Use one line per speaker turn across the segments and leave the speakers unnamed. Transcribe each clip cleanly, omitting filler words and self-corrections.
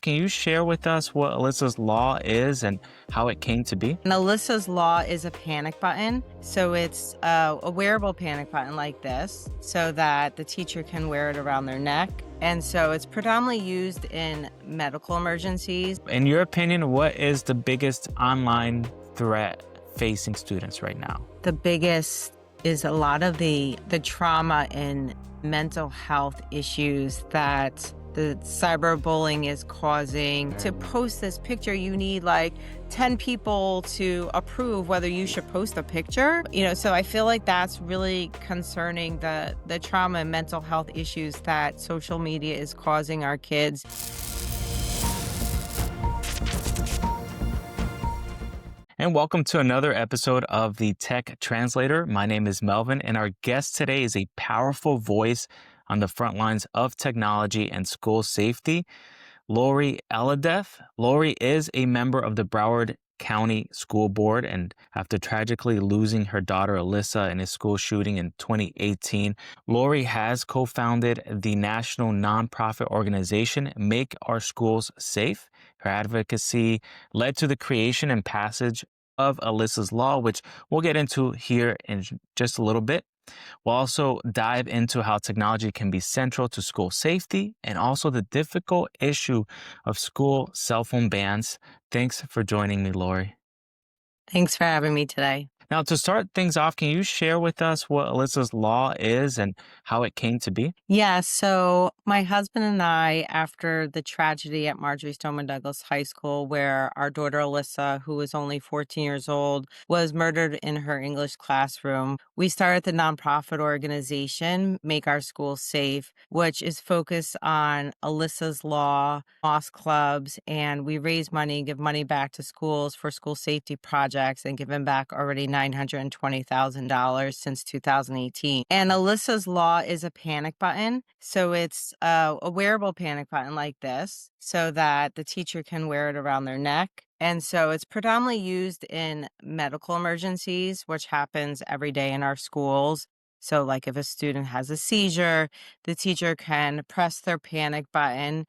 Can you share with us what Alyssa's law is and how it came to be?
And Alyssa's Law is a panic button. So it's a wearable panic button like this so that the teacher can wear it around their neck. And so it's predominantly used in medical emergencies.
In your opinion, what is the biggest online threat facing students right now?
The biggest is a lot of the trauma and mental health issues that the cyberbullying is causing. To post this picture, you need like 10 people to approve whether you should post a picture. So I feel like that's really concerning, the trauma and mental health issues that social media is causing our kids.
And welcome to another episode of the Tech Translator. My name is Melvin, and our guest today is a powerful voice on the front lines of technology and school safety, Lori Alhadeff. Lori is a member of the Broward County School Board, and after tragically losing her daughter Alyssa in a school shooting in 2018, Lori has co-founded the national nonprofit organization Make Our Schools Safe. Her advocacy led to the creation and passage of Alyssa's Law, which we'll get into here in just a little bit. We'll also dive into how technology can be central to school safety and also the difficult issue of school cell phone bans. Thanks for joining me, Lori.
Thanks for having me today.
Now, to start things off, can you share with us what Alyssa's Law is and how it came to be?
Yeah, so my husband and I, after the tragedy at Marjorie Stoneman Douglas High School, where our daughter Alyssa, who was only 14 years old, was murdered in her English classroom, we started the nonprofit organization, Make Our Schools Safe, which is focused on Alyssa's Law, mosque clubs, and we raise money, give money back to schools for school safety projects, and given back already $920,000 since 2018. And Alyssa's Law is a panic button. So it's a wearable panic button like this so that the teacher can wear it around their neck. And so it's predominantly used in medical emergencies, which happens every day in our schools. So like if a student has a seizure, the teacher can press their panic button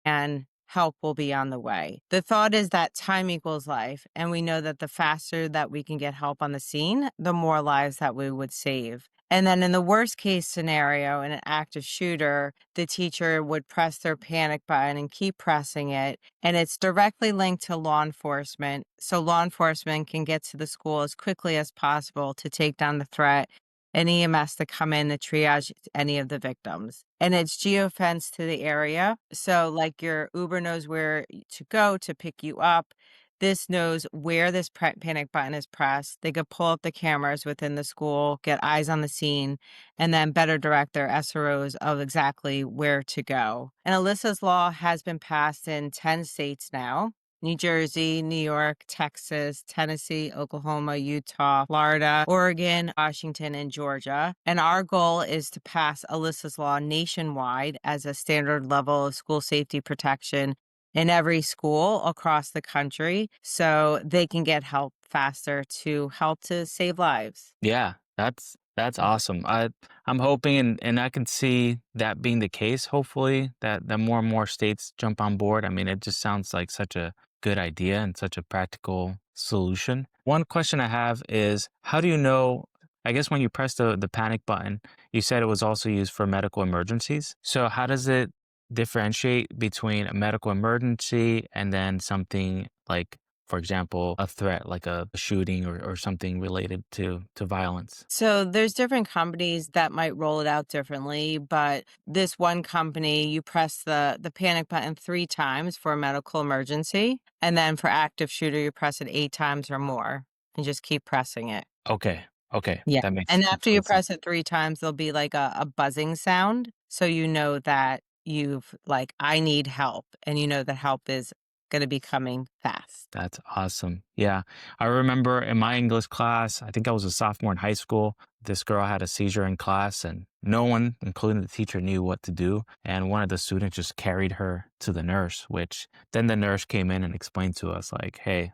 and help will be on the way. The thought is that time equals life, and we know that the faster that we can get help on the scene, the more lives that we would save. And then in the worst case scenario, in an active shooter, the teacher would press their panic button and keep pressing it. And it's directly linked to law enforcement. So law enforcement can get to the school as quickly as possible to take down the threat, and EMS to come in to triage any of the victims. And it's geofenced to the area. So like your Uber knows where to go to pick you up. This knows where this panic button is pressed. They could pull up the cameras within the school, get eyes on the scene, and then better direct their SROs of exactly where to go. And Alyssa's Law has been passed in 10 states now: New Jersey, New York, Texas, Tennessee, Oklahoma, Utah, Florida, Oregon, Washington, and Georgia. And our goal is to pass Alyssa's Law nationwide as a standard level of school safety protection in every school across the country so they can get help faster to help to save lives.
Yeah, that's awesome. I'm hoping and I can see that being the case, hopefully, that more and more states jump on board. I mean, it just sounds like such a good idea and such a practical solution. One question I have is, how do you know, I guess when you press the panic button, you said it was also used for medical emergencies. So how does it differentiate between a medical emergency and then something like, for example, a threat like a shooting or something related to violence?
So there's different companies that might roll it out differently, but this one company, you press the panic button 3 times for a medical emergency, and then for active shooter, you press it 8 times or more and just keep pressing it.
Okay. Okay.
Yeah.
That makes
And after you
complete sense.
press it 3 times, there'll be like a buzzing sound. So you know that you've like, I need help, and you know that help is going to be coming fast.
That's awesome. Yeah. I remember in my English class, I think I was a sophomore in high school, this girl had a seizure in class and no one, including the teacher, knew what to do. And one of the students just carried her to the nurse, which then the nurse came in and explained to us like, hey,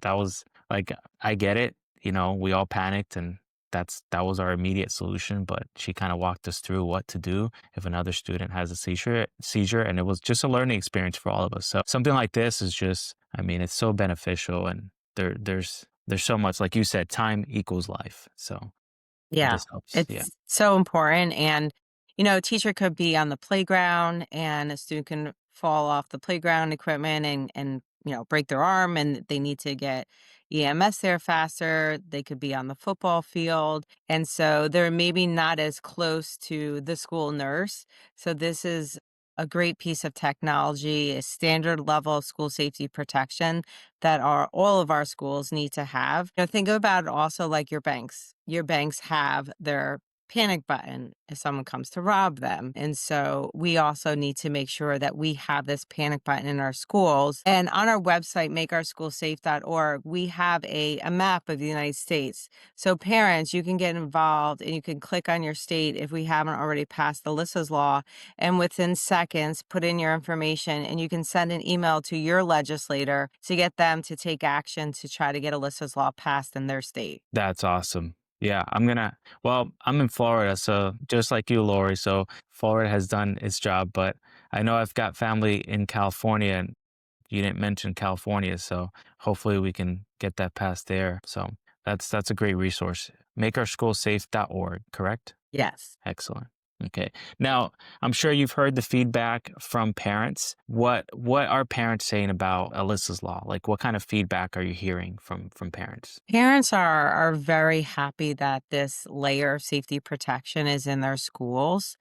that was like, I get it. We all panicked and that was our immediate solution, but she kind of walked us through what to do if another student has a seizure, and it was just a learning experience for all of us. So something like this is just, I mean, it's so beneficial, and there's so much, like you said, time equals life. So
Yeah,
this helps. Yeah.
it's so important. And, a teacher could be on the playground and a student can fall off the playground equipment and break their arm and they need to get EMS there faster. They could be on the football field. And so they're maybe not as close to the school nurse. So this is a great piece of technology, a standard level of school safety protection that all of our schools need to have. Think about it also like your banks. Your banks have their panic button if someone comes to rob them. And so we also need to make sure that we have this panic button in our schools. And on our website, makeourschoolsafe.org, we have a map of the United States. So parents, you can get involved and you can click on your state if we haven't already passed Alyssa's law, and within seconds put in your information and you can send an email to your legislator to get them to take action to try to get Alyssa's law passed in their state.
That's awesome. Yeah, well, I'm in Florida, so just like you, Lori. So Florida has done its job, but I know I've got family in California, and you didn't mention California, so hopefully we can get that passed there. So that's a great resource. Makeourschoolsafe.org, correct?
Yes.
Excellent. Okay. Now, I'm sure you've heard the feedback from parents. What are parents saying about Alyssa's law? Like, what kind of feedback are you hearing from parents?
Parents are very happy that this layer of safety protection is in their schools.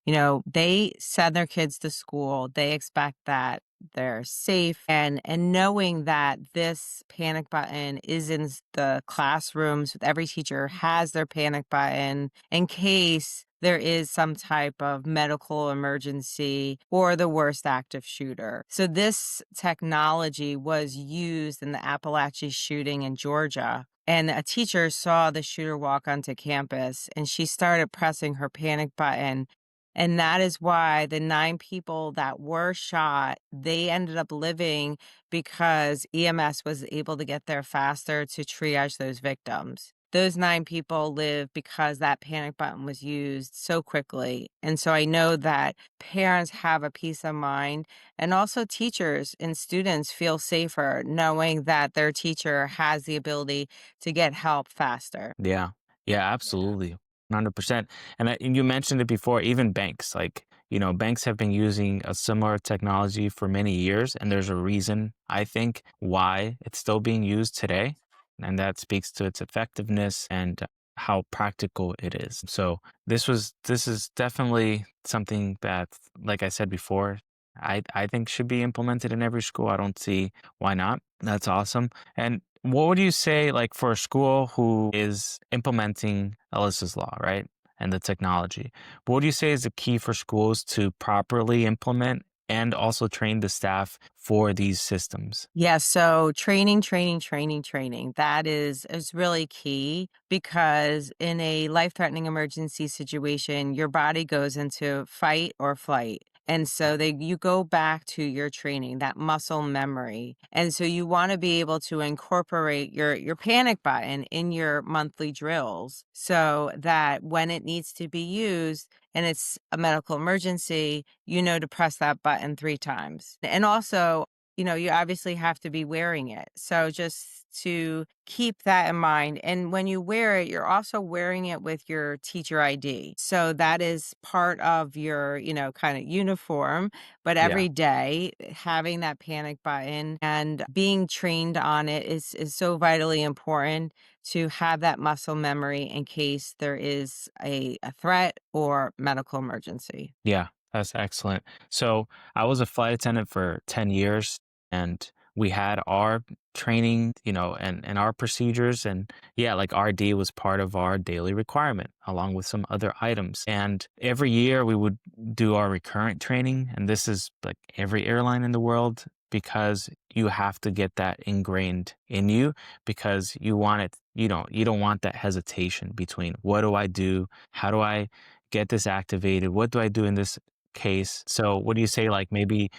They send their kids to school. They expect that they're safe, and knowing that this panic button is in the classrooms, every teacher has their panic button in case there is some type of medical emergency or the worst active shooter. So this technology was used in the Appalachia shooting in Georgia. And a teacher saw the shooter walk onto campus and she started pressing her panic button, and that is why the 9 people that were shot, they ended up living because EMS was able to get there faster to triage those victims. Those 9 people lived because that panic button was used so quickly. And so I know that parents have a peace of mind, and also teachers and students feel safer knowing that their teacher has the ability to get help faster.
Yeah. Yeah, absolutely. 100%. And you mentioned it before, even banks, like, banks have been using a similar technology for many years, and there's a reason, I think, why it's still being used today. And that speaks to its effectiveness and how practical it is. So this is definitely something that, like I said before, I think should be implemented in every school. I don't see why not. That's awesome. And what would you say, like, for a school who is implementing Alyssa's law, right? And the technology, what would you say is the key for schools to properly implement and also train the staff for these systems?
Yeah, so training, training, training, training. That is really key because in a life-threatening emergency situation, your body goes into fight or flight. And so you go back to your training, that muscle memory. And so you want to be able to incorporate your panic button in your monthly drills so that when it needs to be used and it's a medical emergency, you know to press that button 3 times. And also, you obviously have to be wearing it. So just to keep that in mind. And when you wear it, you're also wearing it with your teacher ID. So that is part of your, kind of uniform. But
Yeah.
every day, having that panic button and being trained on it is so vitally important to have that muscle memory in case there is a threat or medical emergency.
Yeah, that's excellent. So I was a flight attendant for 10 years, and we had our training, and our procedures. And yeah, like RD was part of our daily requirement along with some other items. And every year we would do our recurrent training. And this is like every airline in the world, because you have to get that ingrained in you, because you want it, you don't want that hesitation between what do I do? How do I get this activated? What do I do in this case? So what do you say, like, maybe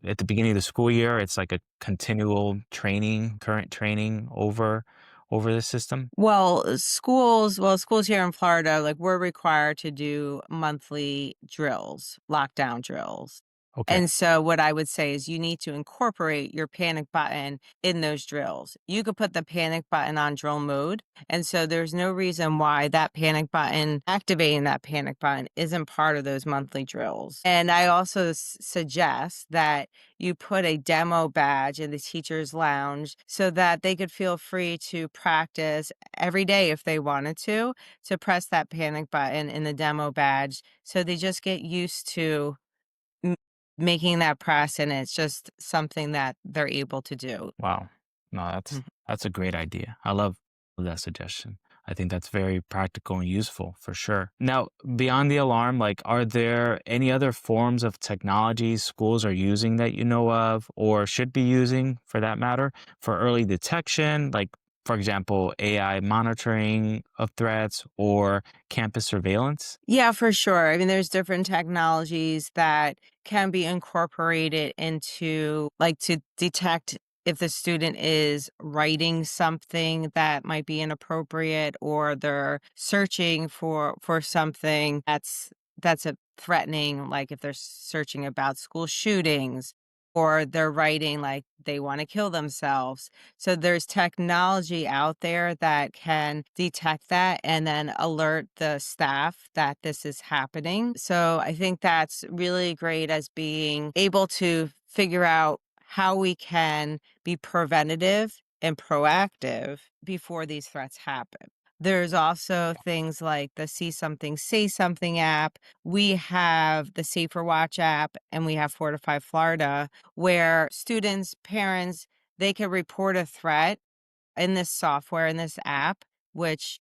at the beginning of the school year, it's like a continual training, current training over, over the system?
Schools here in Florida, like, we're required to do monthly drills, lockdown drills.
Okay.
And so what I would say is you need to incorporate your panic button in those drills. You could put the panic button on drill mode, and so there's no reason why that panic button, activating that panic button isn't part of those monthly drills. And I also suggest that you put a demo badge in the teacher's lounge so that they could feel free to practice every day if they wanted to press that panic button in the demo badge. So they just get used to m- making that press, and it's just something that they're able to do.
Wow. No, that's a great idea. I love that suggestion. I think that's very practical and useful for sure. Now, beyond the alarm, like, are there any other forms of technology schools are using that you know of or should be using for that matter for early detection? Like, for example, AI monitoring of threats or campus surveillance?
Yeah, for sure. I mean, there's different technologies that can be incorporated into, like, to detect if the student is writing something that might be inappropriate, or they're searching for something that's a threatening, like if they're searching about school shootings, or they're writing like they want to kill themselves. So there's technology out there that can detect that and then alert the staff that this is happening. So I think that's really great as being able to figure out how we can be preventative and proactive before these threats happen. There's also things like the See Something, Say Something app. We have the Safer Watch app, and we have Fortify Florida, where students, parents, they can report a threat in this software, in this app, which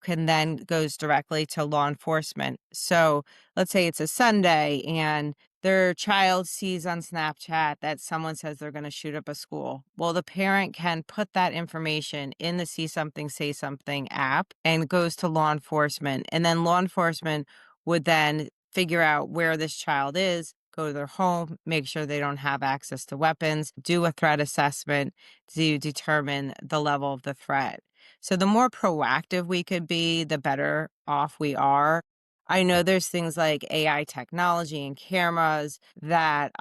can then goes directly to law enforcement. So let's say it's a Sunday and their child sees on Snapchat that someone says they're going to shoot up a school. Well, the parent can put that information in the See Something, Say Something app, and it goes to law enforcement. And then law enforcement would then figure out where this child is, go to their home, make sure they don't have access to weapons, do a threat assessment to determine the level of the threat. So the more proactive we could be, the better off we are. I know there's things like AI technology and cameras that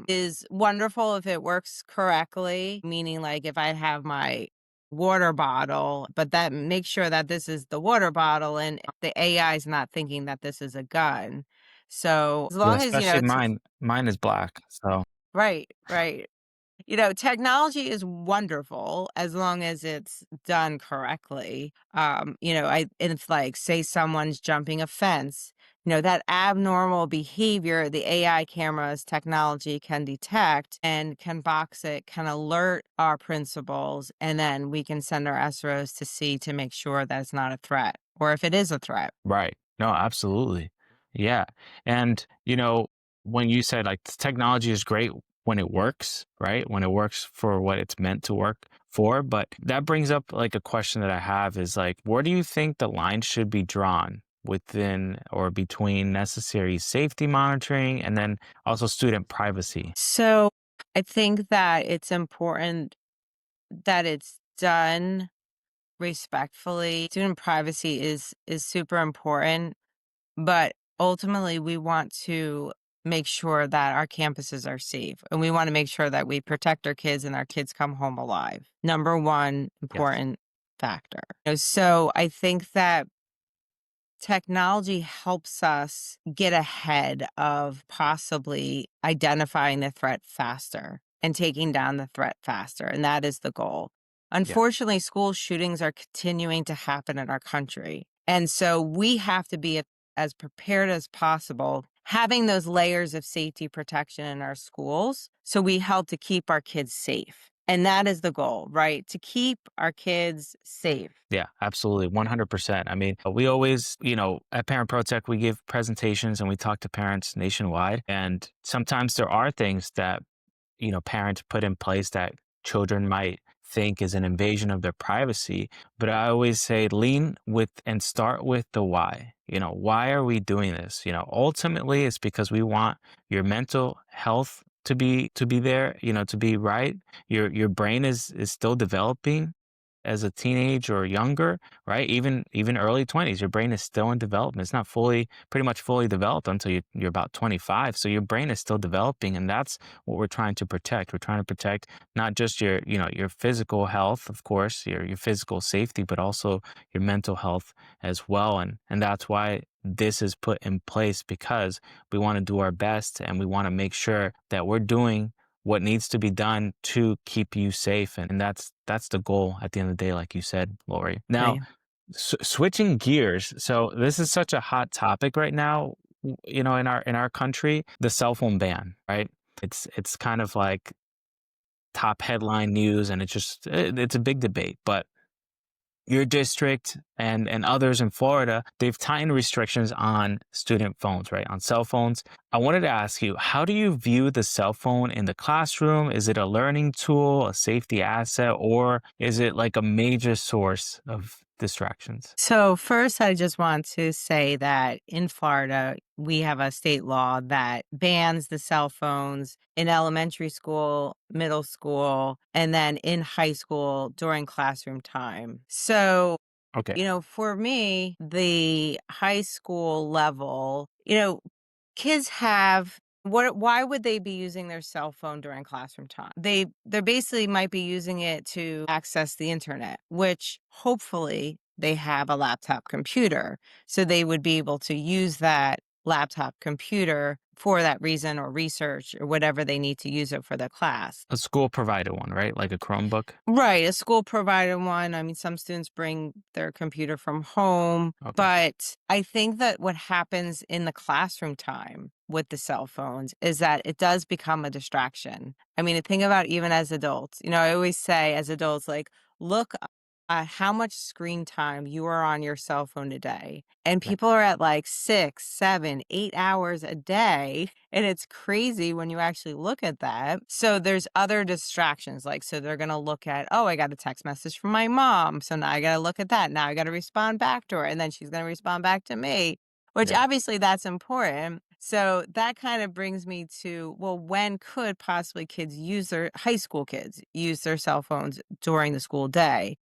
is wonderful if it works correctly, meaning like if I have my water bottle, but that make sure that this is the water bottle and the AI is not thinking that this is a gun. So as
Yeah,
long as,
especially
it's
mine is black. So,
right, right. Technology is wonderful as long as it's done correctly. It's like, say someone's jumping a fence, that abnormal behavior, the AI cameras technology can detect and can box it, can alert our principals, and then we can send our SROs to see to make sure that it's not a threat, or if it is a threat.
right. No, absolutely. Yeah. And, when you said like technology is great when it works, right? When it works for what it's meant to work for. But that brings up like a question that I have is like, where do you think the line should be drawn within or between necessary safety monitoring and then also student privacy?
So I think that it's important that it's done respectfully. Student privacy is super important, but ultimately we want to make sure that our campuses are safe, and we want to make sure that we protect our kids and our kids come home alive. Number one
Yes.
important factor. So I think that technology helps us get ahead of possibly identifying the threat faster and taking down the threat faster, and that is the goal.
Yeah.
Unfortunately, school shootings are continuing to happen in our country. And so we have to be as prepared as possible, having those layers of safety protection in our schools so we help to keep our kids safe. And that is the goal, right? To keep our kids safe.
Yeah, absolutely. 100%. I mean, we always, at Parent Protect, we give presentations and we talk to parents nationwide. And sometimes there are things that, parents put in place that children might think is an invasion of their privacy. But I always say lean with and start with the why. Why are we doing this? Ultimately it's because we want your mental health to be there, to be right. Your brain is still developing as a teenage or younger, right? Even early 20s, your brain is still in development. It's not fully pretty much fully developed until you're about 25. So your brain is still developing, and that's what we're trying to protect. We're trying to protect not just your physical health, of course, your physical safety, but also your mental health as well. And that's why this is put in place, because we want to do our best and we want to make sure that we're doing what needs to be done to keep you safe. And that's the goal at the end of the day, like you said, Lori. Now,
Right.
switching gears. So this is such a hot topic right now, in our country, the cell phone ban, right? It's kind of like top headline news, and it's a big debate. But your district and others in Florida, they've tightened restrictions on student phones, right? On cell phones. I wanted to ask you, how do you view the cell phone in the classroom? Is it a learning tool, a safety asset, or is it like a major source of distractions?
So, first, I just want to say that in Florida, we have a state law that bans the cell phones in elementary school, middle school, and then in high school during classroom time. So,
Okay.
for me, the high school level, kids have what why would they be using their cell phone during classroom time? They basically might be using it to access the internet, which hopefully they have a laptop computer. So they would be able to use that laptop computer for that reason or research or whatever they need to use it for the class.
A school provided one, right? Like a Chromebook?
Right, a school provided one. I mean, some students bring their computer from home,
Okay.
but I think that what happens in the classroom time with the cell phones is that it does become a distraction. I mean, think about even as adults. I always say as adults, like, look at how much screen time you are on your cell phone a day. And
Right.
people are at like 6, 7, 8 hours a day. And it's crazy when you actually look at that. So there's other distractions. Like, so they're going to look at, oh, I got a text message from my mom. So now I got to look at that. Now I got to respond back to her. And then she's going to respond back to me, which
Yeah.
obviously that's important. So that kind of brings me to, well, when could possibly high school kids use their cell phones during the school day?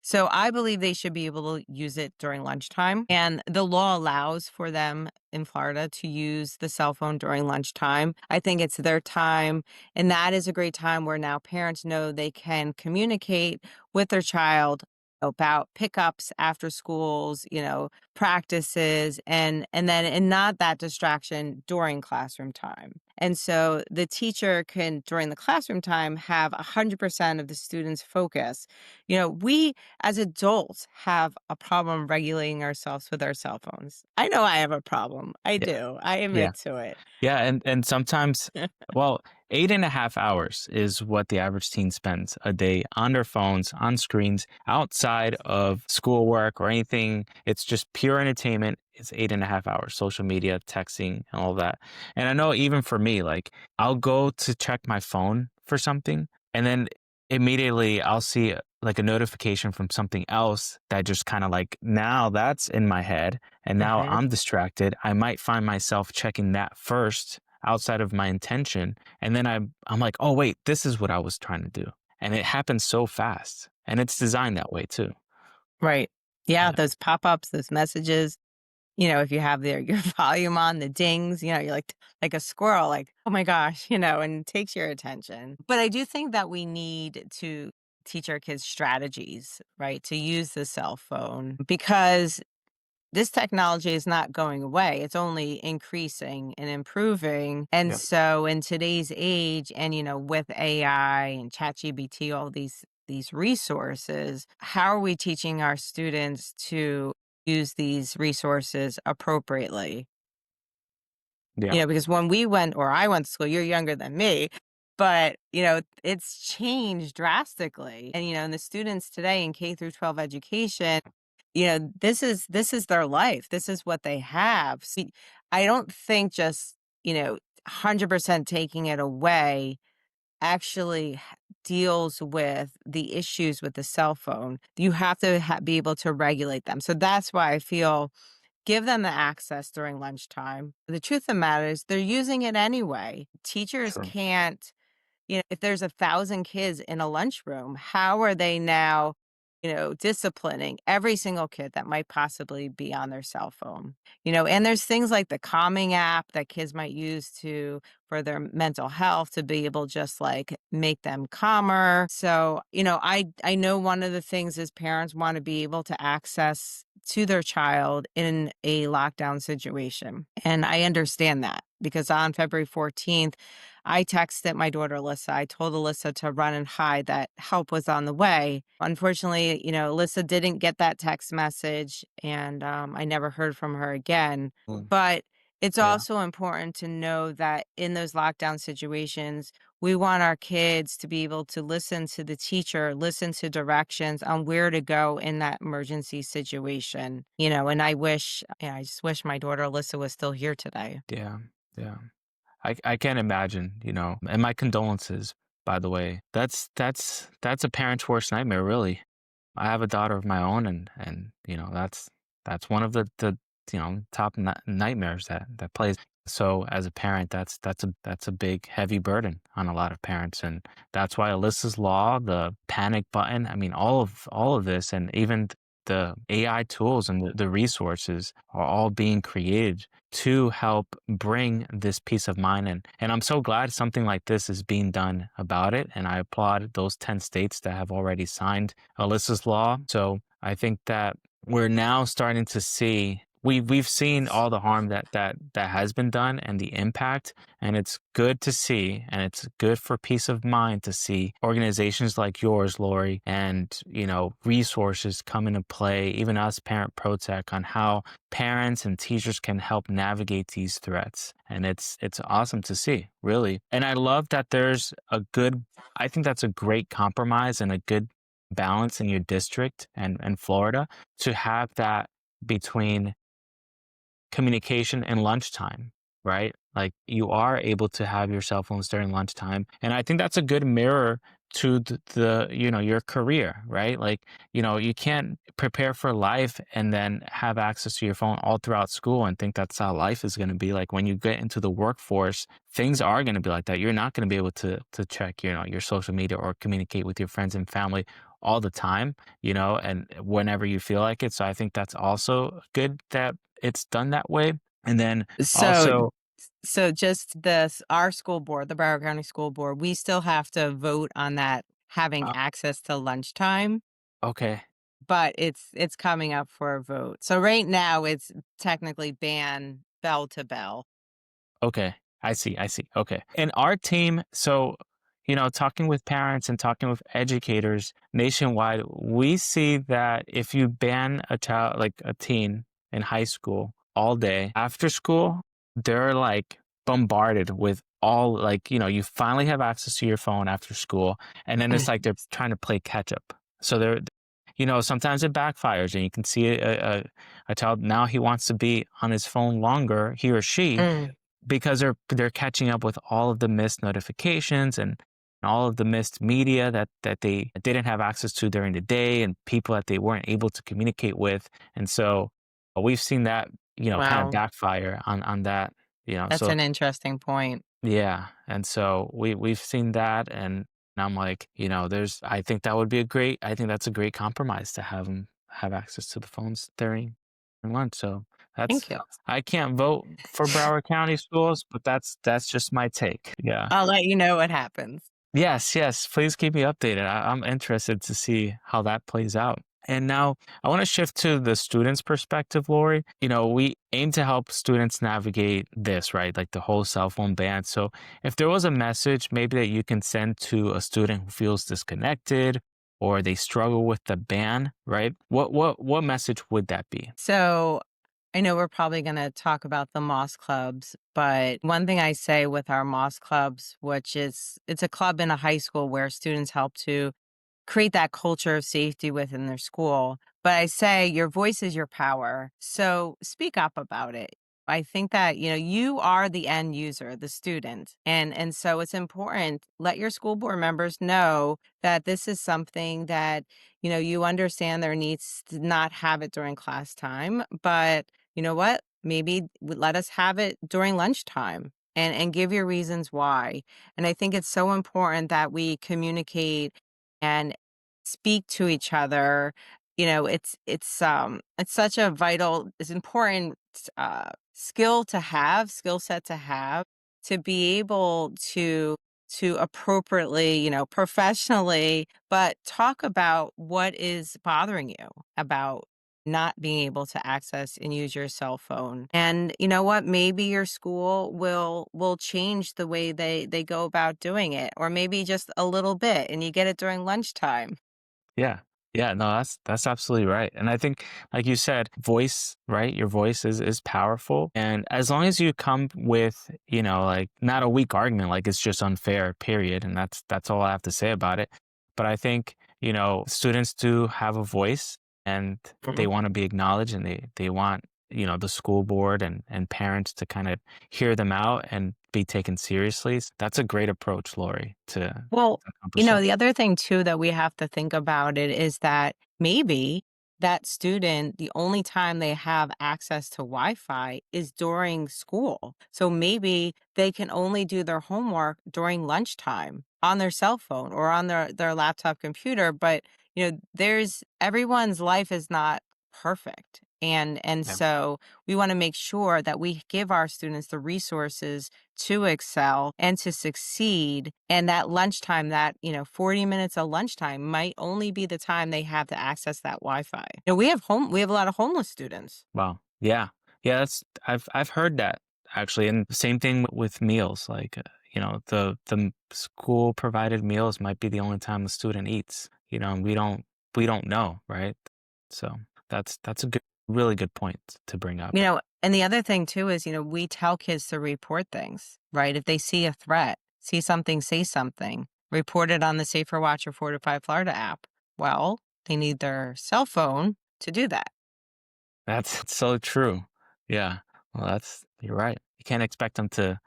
So I believe they should be able to use it during lunchtime. And the law allows for them in Florida to use the cell phone during lunchtime. I think it's their time. And that is a great time where now parents know they can communicate with their child about pickups after schools, practices and not that distraction during classroom time. And so the teacher can during the classroom time have 100% of the students focus. We as adults have a problem regulating ourselves with our cell phones. I know I have a problem. I
Yeah.
do. I
Yeah.
admit to it.
Yeah, and sometimes, well, 8.5 hours is what the average teen spends a day on their phones, on screens, outside of schoolwork or anything. It's just pure entertainment. It's 8.5 hours, social media, texting, and all that. And I know even for me, like I'll go to check my phone for something, and then immediately I'll see like a notification from something else that just kind of like now that's in my head, and now
Mhm.
I'm distracted. I might find myself checking that first outside of my intention. And then I'm like, oh, wait, this is what I was trying to do. And it happens so fast. And it's designed that way too.
Right. Yeah,
Yeah.
those pop-ups, those messages, if you have your volume on, the dings, you're like a squirrel, like, "Oh my gosh," and it takes your attention. But I do think that we need to teach our kids strategies, right, to use the cell phone because this technology is not going away. It's only increasing and improving. And
Yeah.
so in today's age and with AI and ChatGPT, all these resources, how are we teaching our students to use these resources appropriately?
Yeah.
Because when we went or I went to school, you're younger than me, but it's changed drastically. And the students today in K through 12 education, this is their life. This is what they have. See, I don't think just, 100% taking it away actually deals with the issues with the cell phone. You have to be able to regulate them. So that's why I feel give them the access during lunchtime. The truth of the matter is they're using it anyway. Teachers
Sure.
can't, if there's 1,000 kids in a lunchroom, how are they now disciplining every single kid that might possibly be on their cell phone. And there's things like the calming app that kids might use to for their mental health to be able just like make them calmer. So, I know one of the things is parents want to be able to access to their child in a lockdown situation. And I understand that because on February 14th, I texted my daughter Alyssa. I told Alyssa to run and hide that help was on the way. Unfortunately, Alyssa didn't get that text message and I never heard from her again.
Mm.
But it's
Yeah.
also important to know that in those lockdown situations, we want our kids to be able to listen to the teacher, listen to directions on where to go in that emergency situation. And I just wish my daughter Alyssa was still here today.
Yeah. Yeah. I can't imagine, and my condolences, by the way. That's a parent's worst nightmare, really. I have a daughter of my own, and that's one of the top nightmares that plays. So as a parent, that's a big heavy burden on a lot of parents, and that's why Alyssa's law, the panic button, I mean, all of this, and even the AI tools and the resources are all being created to help bring this peace of mind. And I'm so glad something like this is being done about it. And I applaud those 10 states that have already signed Alyssa's law. So I think that we're now starting to see we've seen all the harm that has been done and the impact, and it's good to see, and it's good for peace of mind to see organizations like yours, Lori, and resources come into play, even us Parent Protect, on how parents and teachers can help navigate these threats. And it's awesome to see, really. And I love that there's I think that's a great compromise and a good balance in your district and Florida to have that between communication and lunchtime, right? Like you are able to have your cell phones during lunchtime. And I think that's a good mirror to your career, right? Like, you can't prepare for life and then have access to your phone all throughout school and think that's how life is going to be. Like when you get into the workforce, things are going to be like that. You're not going to be able to check, your social media or communicate with your friends and family all the time, and whenever you feel like it. So I think that's also good that it's done that way. And then
So
also,
so just this our school board, the Broward County School Board, we still have to vote on that having
uh,
access to lunchtime,
okay,
but it's coming up for a vote. So right now it's technically banned bell to bell.
okay, I see. Okay. And our team, so, talking with parents and talking with educators nationwide, we see that if you ban a child, like a teen in high school all day after school, they're like bombarded with all like, you finally have access to your phone after school. And then it's like they're trying to play catch up. So sometimes it backfires and you can see a child now he wants to be on his phone longer, he or she,
Mm.
because they're catching up with all of the missed notifications and all of the missed media that they didn't have access to during the day and people that they weren't able to communicate with. And so we've seen that, kind of
Wow,
backfire on that,
that's
so
an interesting point.
yeah. And so we've seen that, and I'm like, I think that's a great compromise to have them have access to the phones during lunch. So
Thank
that's
you.
I can't vote for Broward County schools, but that's just my take. Yeah.
I'll let you know what happens.
Yes, yes. Please keep me updated. I'm interested to see how that plays out. And now I want to shift to the student's perspective, Lori. We aim to help students navigate this, right? Like the whole cell phone ban. So if there was a message maybe that you can send to a student who feels disconnected or they struggle with the ban, right? What message would that be?
So I know we're probably going to talk about the Moss clubs, but one thing I say with our Moss clubs, which is it's a club in a high school where students help to create that culture of safety within their school. But I say your voice is your power. So speak up about it. I think that, you are the end user, the student. And so it's important let your school board members know that this is something that, you understand their needs to not have it during class time, but you know what? Maybe let us have it during lunchtime and give your reasons why. And I think it's so important that we communicate and speak to each other. It's such a vital, it's important skill set to have, to be able to appropriately, professionally, but talk about what is bothering you about not being able to access and use your cell phone. And you know what? Maybe your school will change the way they go about doing it, or maybe just a little bit, and you get it during lunchtime.
Yeah. Yeah, no, that's absolutely right. And I think, like you said, voice, right? Your voice is powerful. And as long as you come with, like not a weak argument, like it's just unfair, period. And that's all I have to say about it. But I think, students do have a voice and they want to be acknowledged and they want, the school board and parents to kind of hear them out and be taken seriously. That's a great approach, Lori, to
Well,
accomplish that.
the other thing too that we have to think about it is that maybe that student, the only time they have access to Wi-Fi is during school. So maybe they can only do their homework during lunchtime on their cell phone or on their laptop computer. But, there's everyone's life is not perfect. And
Yeah.
so we want to make sure that we give our students the resources to excel and to succeed. And that lunchtime, that, 40 minutes of lunchtime might only be the time they have to access that Wi-Fi. We have a lot of homeless students.
Wow. Yeah. Yeah, I've heard that actually. And same thing with meals. Like, the school provided meals might be the only time the student eats, and we don't know, right? So that's a good really good point to bring up.
And the other thing too is, we tell kids to report things, right? If they see a threat, see something, say something, report it on the Safer Watch or Fortify Florida app. Well, they need their cell phone to do that.
That's so true. Yeah. Well, you're right. You can't expect them to,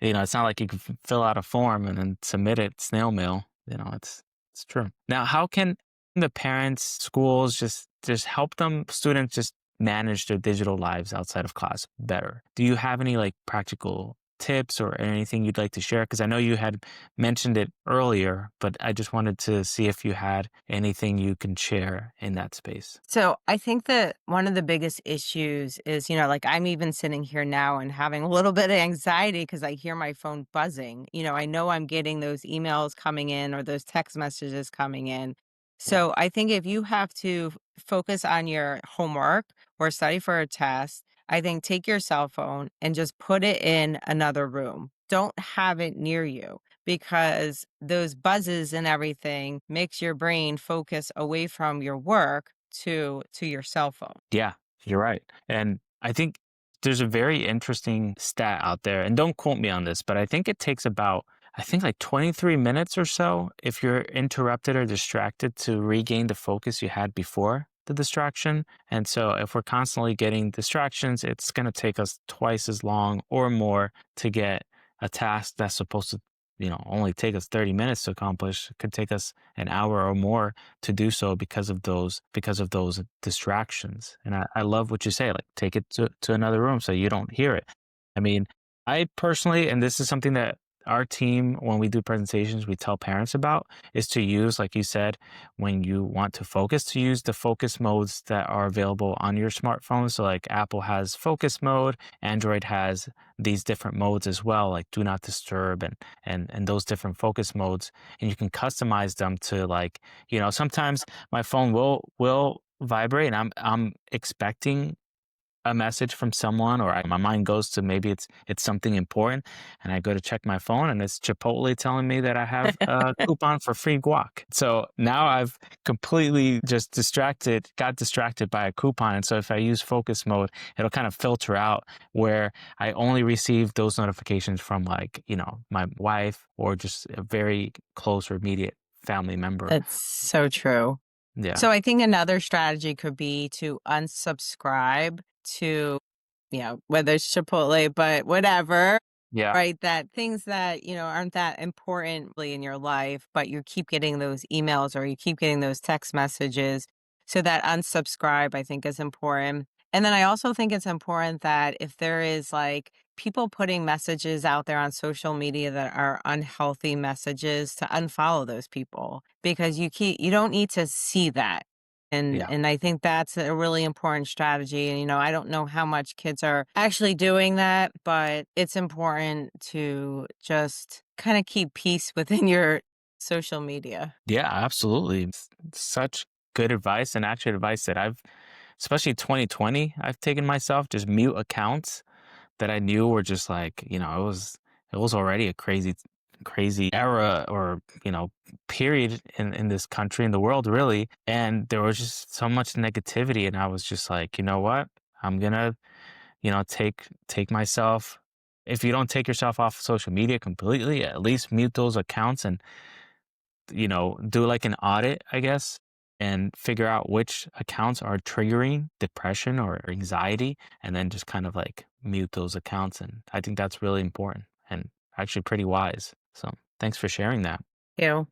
it's not like you can fill out a form and then submit it snail mail. It's true. Now, how can the parents, schools just help them students just manage their digital lives outside of class better? Do you have any like practical tips or anything you'd like to share? Because I know you had mentioned it earlier, but I just wanted to see if you had anything you can share in that space.
So I think that one of the biggest issues is, like I'm even sitting here now and having a little bit of anxiety because I hear my phone buzzing. I know I'm getting those emails coming in or those text messages coming in. So I think if you have to focus on your homework or study for a test, I think take your cell phone and just put it in another room. Don't have it near you, because those buzzes and everything makes your brain focus away from your work to your cell phone.
Yeah, you're right. And I think there's a very interesting stat out there, and don't quote me on this, but I think it takes about, I think like 23 minutes or so if you're interrupted or distracted to regain the focus you had before the distraction. And so if we're constantly getting distractions, it's going to take us twice as long or more to get a task that's supposed to, only take us 30 minutes to accomplish. It could take us an hour or more to do so because of those distractions. And I love what you say, like take it to another room so you don't hear it. I mean, I personally, and this is something that our team, when we do presentations, we tell parents about, is to use, like you said, when you want to focus, to use the focus modes that are available on your smartphone. So like Apple has focus mode, Android has these different modes as well, like do not disturb and those different focus modes. And you can customize them to like, sometimes my phone will vibrate and I'm expecting a message from someone, or my mind goes to maybe it's something important, and I go to check my phone and it's Chipotle telling me that I have a coupon for free guac. So now I've completely just got distracted by a coupon. And so if I use focus mode, it'll kind of filter out where I only receive those notifications from like, my wife or just a very close or immediate family member.
That's so true.
Yeah.
So I think another strategy could be to unsubscribe to, whether it's Chipotle, but whatever,
Yeah.
right? That things that, aren't that importantly in your life, but you keep getting those emails or you keep getting those text messages. So that unsubscribe, I think, is important. And then I also think it's important that if there is like people putting messages out there on social media that are unhealthy messages, to unfollow those people because you don't need to see that. And
Yeah.
and I think that's a really important strategy. And I don't know how much kids are actually doing that, but it's important to just kind of keep peace within your social media.
Yeah, absolutely. Such good advice and actually advice that especially 2020, I've taken myself, just mute accounts that I knew were just like, it was already a crazy era or, period in this country, in the world, really. And there was just so much negativity. And I was just like, you know what? I'm gonna, take myself. If you don't take yourself off social media completely, at least mute those accounts and do like an audit, I guess, and figure out which accounts are triggering depression or anxiety, and then just kind of like mute those accounts. And I think that's really important and actually pretty wise. So thanks for sharing that.
You know,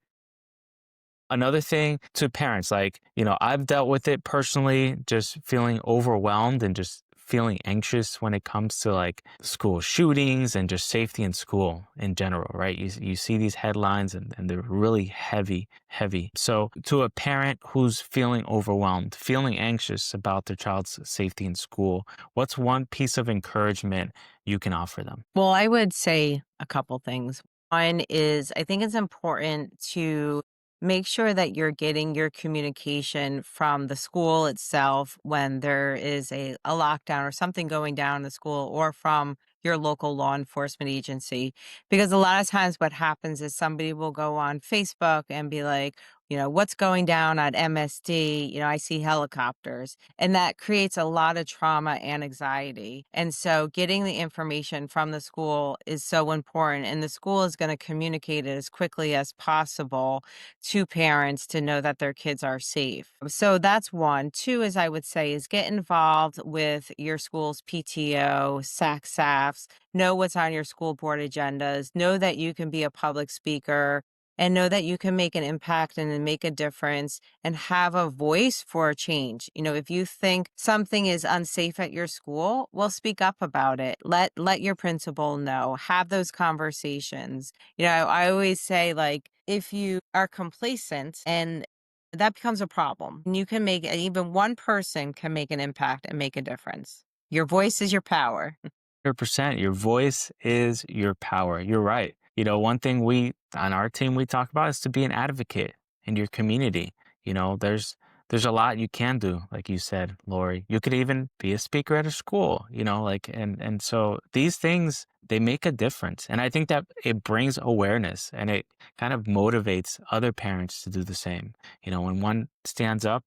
Another thing to parents, like, I've dealt with it personally, just feeling overwhelmed and just feeling anxious when it comes to like school shootings and just safety in school in general, right? You see these headlines and they're really heavy, heavy. So, to a parent who's feeling overwhelmed, feeling anxious about their child's safety in school, what's one piece of encouragement you can offer them?
well, I would say a couple things. One is I think it's important to make sure that you're getting your communication from the school itself when there is a lockdown or something going down in the school or from your local law enforcement agency. Because a lot of times what happens is somebody will go on Facebook and be like, what's going down at MSD? I see helicopters. And that creates a lot of trauma and anxiety. And so getting the information from the school is so important. And the school is going to communicate it as quickly as possible to parents to know that their kids are safe. So that's one. Two, as I would say, is get involved with your school's PTO, SACSAFs, know what's on your school board agendas, know that you can be a public speaker and know that you can make an impact and then make a difference and have a voice for a change. If you think something is unsafe at your school, well, speak up about it. Let your principal know. Have those conversations. I always say like if you are complacent and that becomes a problem, you can make even one person can make an impact and make a difference. Your voice is your power.
100%. Your voice is your power. You're right. One thing we on our team we talk about is to be an advocate in your community. There's a lot you can do, like you said, Lori. You could even be a speaker at a school, like and so these things they make a difference. And I think that it brings awareness and it kind of motivates other parents to do the same. When one stands up,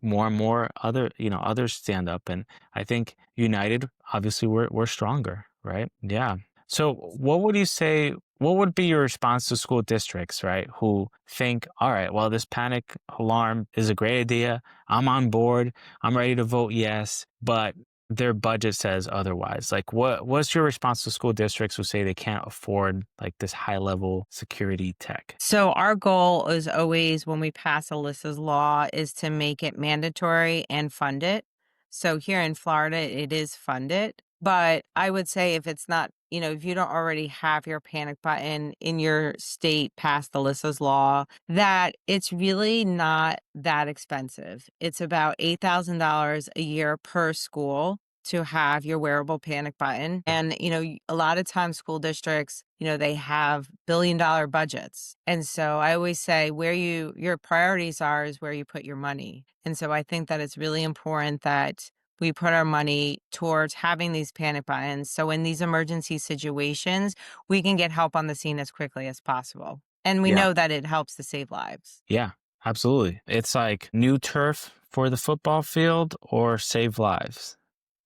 more and more others stand up. And I think united, obviously we're stronger, right? Yeah. So what would you say, what would be your response to school districts, right? Who think, all right, well, this panic alarm is a great idea. I'm on board. I'm ready to vote yes, but their budget says otherwise. Like what's your response to school districts who say they can't afford like this high level security tech?
So our goal is always when we pass Alyssa's law is to make it mandatory and fund it. So here in Florida, it is funded. But I would say if it's not, if you don't already have your panic button in your state past Alyssa's law, that it's really not that expensive. It's about $8,000 a year per school to have your wearable panic button. And, a lot of times school districts, they have billion-dollar budgets. And so I always say where your priorities are is where you put your money. And so I think that it's really important that we put our money towards having these panic buttons. So in these emergency situations, we can get help on the scene as quickly as possible. And we
Yeah.
know that it helps to save lives.
Yeah, absolutely. It's like new turf for the football field or save lives.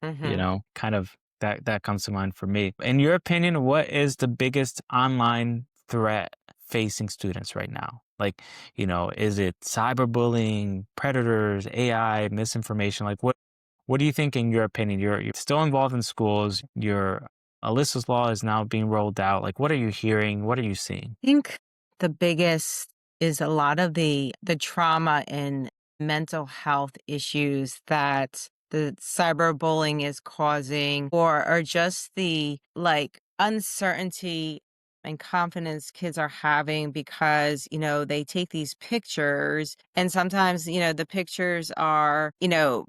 Hmm.
Kind of that comes to mind for me. In your opinion, what is the biggest online threat facing students right now? Like, is it cyberbullying, predators, AI, misinformation? Like what do you think in your opinion? You're still involved in schools. Your Alyssa's law is now being rolled out. Like what are you hearing? What are you seeing?
Think the biggest is a lot of the trauma and mental health issues that the cyberbullying is causing, or just the like uncertainty and confidence kids are having because, they take these pictures and sometimes, the pictures are,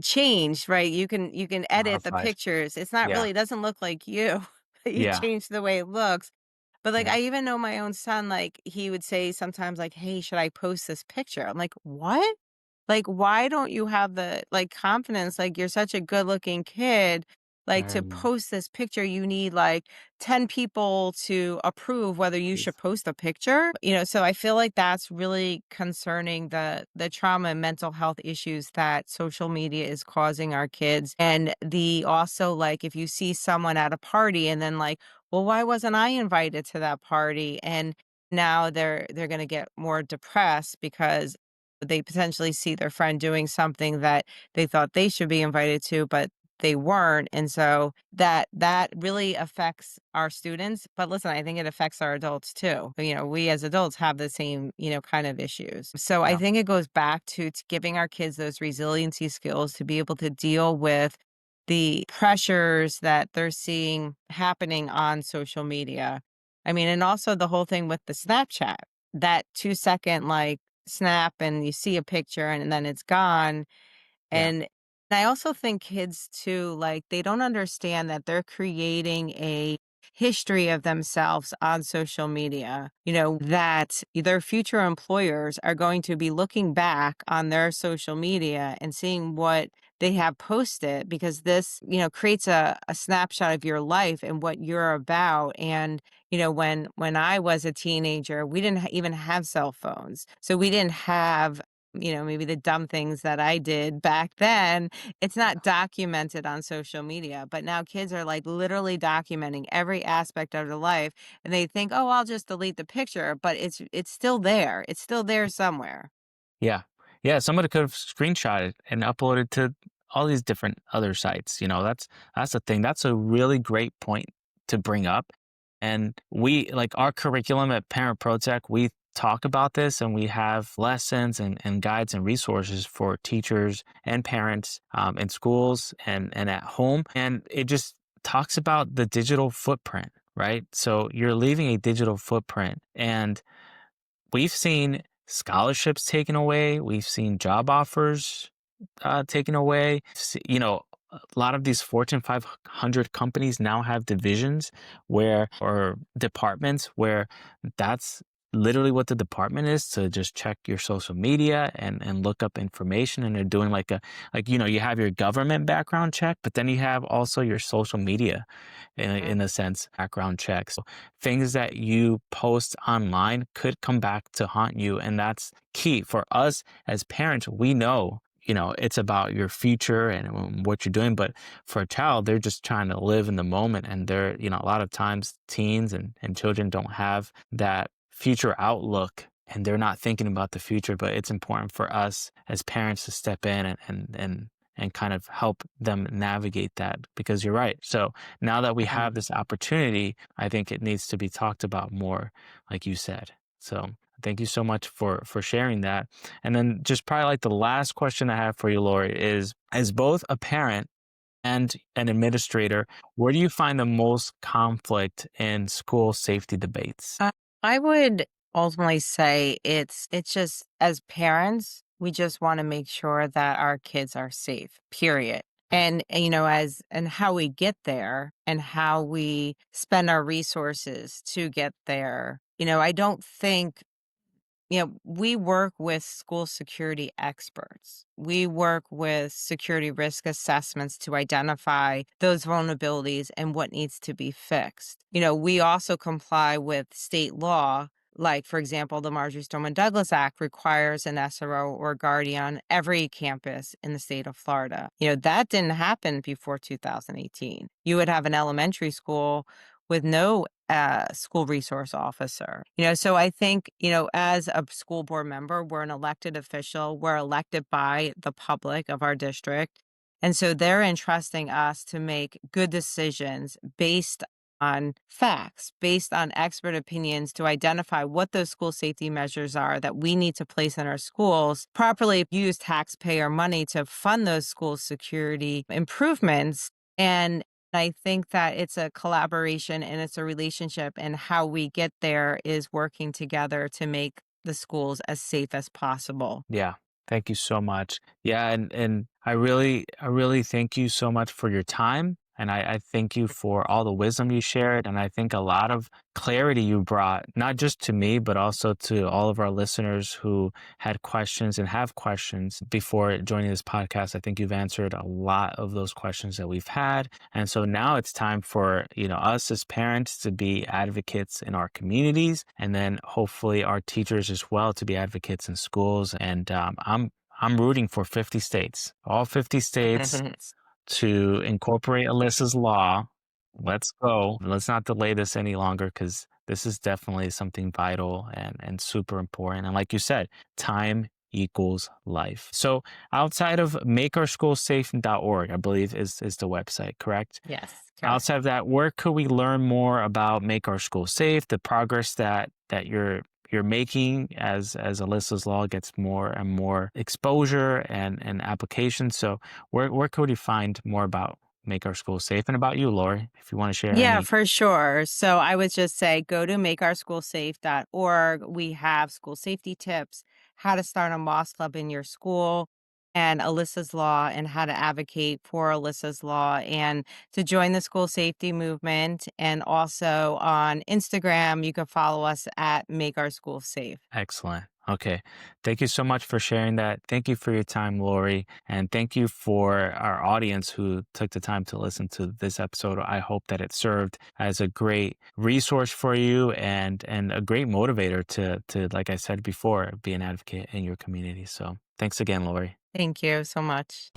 changed, right? You can edit the
Modified.
pictures. It's not
Yeah.
really, it doesn't look like you. But you
Yeah.
change the way it looks. But, like,
Yeah.
I even know my own son, like, he would say sometimes, like, "Hey, should I post this picture?" I'm like, "What?" Like, why don't you have the, like, confidence? Like, you're such a good-looking kid, like, to
Um,
post this picture, you need, like, 10 people to approve whether you should
Jeez.
post a picture, so I feel like that's really concerning the trauma and mental health issues that social media is causing our kids, and the also, like, if you see someone at a party and then, like, "Well, why wasn't I invited to that party?" And now they're gonna get more depressed because they potentially see their friend doing something that they thought they should be invited to, but they weren't, and so that really affects our students, but listen, I think it affects our adults too. We as adults have the same, kind of issues. So I
Yeah.
think it goes back to giving our kids those resiliency skills to be able to deal with the pressures that they're seeing happening on social media. I mean, and also the whole thing with the Snapchat, that 2-second, like, snap and you see a picture and then it's gone.
Yeah.
And I also think kids too, like, they don't understand that they're creating a history of themselves on social media, that their future employers are going to be looking back on their social media and seeing what they have posted because this, creates a snapshot of your life and what you're about. And, when I was a teenager, we didn't even have cell phones. So we didn't have maybe the dumb things that I did back then, it's not documented on social media, but now kids are like literally documenting every aspect of their life and they think, "Oh, I'll just delete the picture," but it's still there. It's still there somewhere.
Yeah. Yeah, somebody could have screenshotted and uploaded to all these different other sites, that's the thing. That's a really great point to bring up. And we like our curriculum at Parent Protect, we talk about this and we have lessons and guides and resources for teachers and parents in schools and at home. And it just talks about the digital footprint, right? So you're leaving a digital footprint and we've seen scholarships taken away. We've seen job offers taken away. A lot of these Fortune 500 companies now have divisions or departments where that's literally what the department is to just check your social media and look up information. And they're doing you have your government background check, but then you have also your social media in a sense, background checks. So things that you post online could come back to haunt you. And that's key for us as parents. We know, it's about your future and what you're doing. But for a child, they're just trying to live in the moment. And they're, a lot of times teens and children don't have that future outlook and they're not thinking about the future. But it's important for us as parents to step in and kind of help them navigate that because you're right. So now that we have this opportunity, I think it needs to be talked about more, like you said. So thank you so much for sharing that. And then just probably like the last question I have for you, Lori, is as both a parent and an administrator, where do you find the most conflict in school safety debates?
I would ultimately say it's just as parents, we just want to make sure that our kids are safe, period. And as and how we get there and how we spend our resources to get there. I don't think we work with school security experts. We work with security risk assessments to identify those vulnerabilities and what needs to be fixed. We also comply with state law. Like, for example, the Marjorie Stoneman Douglas Act requires an SRO or guardian on every campus in the state of Florida. That didn't happen before 2018. You would have an elementary school with no school resource officer. So I think, as a school board member, we're an elected official. We're elected by the public of our district. And so they're entrusting us to make good decisions based on facts, based on expert opinions to identify what those school safety measures are that we need to place in our schools, properly use taxpayer money to fund those school security improvements. And I think that it's a collaboration and it's a relationship, and how we get there is working together to make the schools as safe as possible.
Yeah. Thank you so much. Yeah, and I really thank you so much for your time. And I thank you for all the wisdom you shared. And I think a lot of clarity you brought, not just to me, but also to all of our listeners who had questions and have questions before joining this podcast. I think you've answered a lot of those questions that we've had. And so now it's time for, us as parents to be advocates in our communities, and then hopefully our teachers as well to be advocates in schools. And I'm rooting for 50 states, all 50 states to incorporate Alyssa's law. Let's go. Let's not delay this any longer, because this is definitely something vital and super important. And like you said, time equals life. So outside of makeourschoolsafe.org, I believe is the website, correct?
Yes, correct.
Outside of that, where could we learn more about Make Our School Safe, the progress that you're making as Alyssa's Law gets more and more exposure and application? So where could we find more about Make Our School Safe, and about you, Lori, if you want to share
Yeah,
any?
for sure. So I would just say go to makeourschoolsafe.org. We have school safety tips, how to start a moss club in your school, and Alyssa's Law, and how to advocate for Alyssa's Law, and to join the school safety movement. And also on Instagram, you can follow us at Make Our School Safe.
Excellent. Okay. Thank you so much for sharing that. Thank you for your time, Lori. And thank you for our audience who took the time to listen to this episode. I hope that it served as a great resource for you, and a great motivator to, like I said before, be an advocate in your community. So thanks again, Lori.
Thank you so much.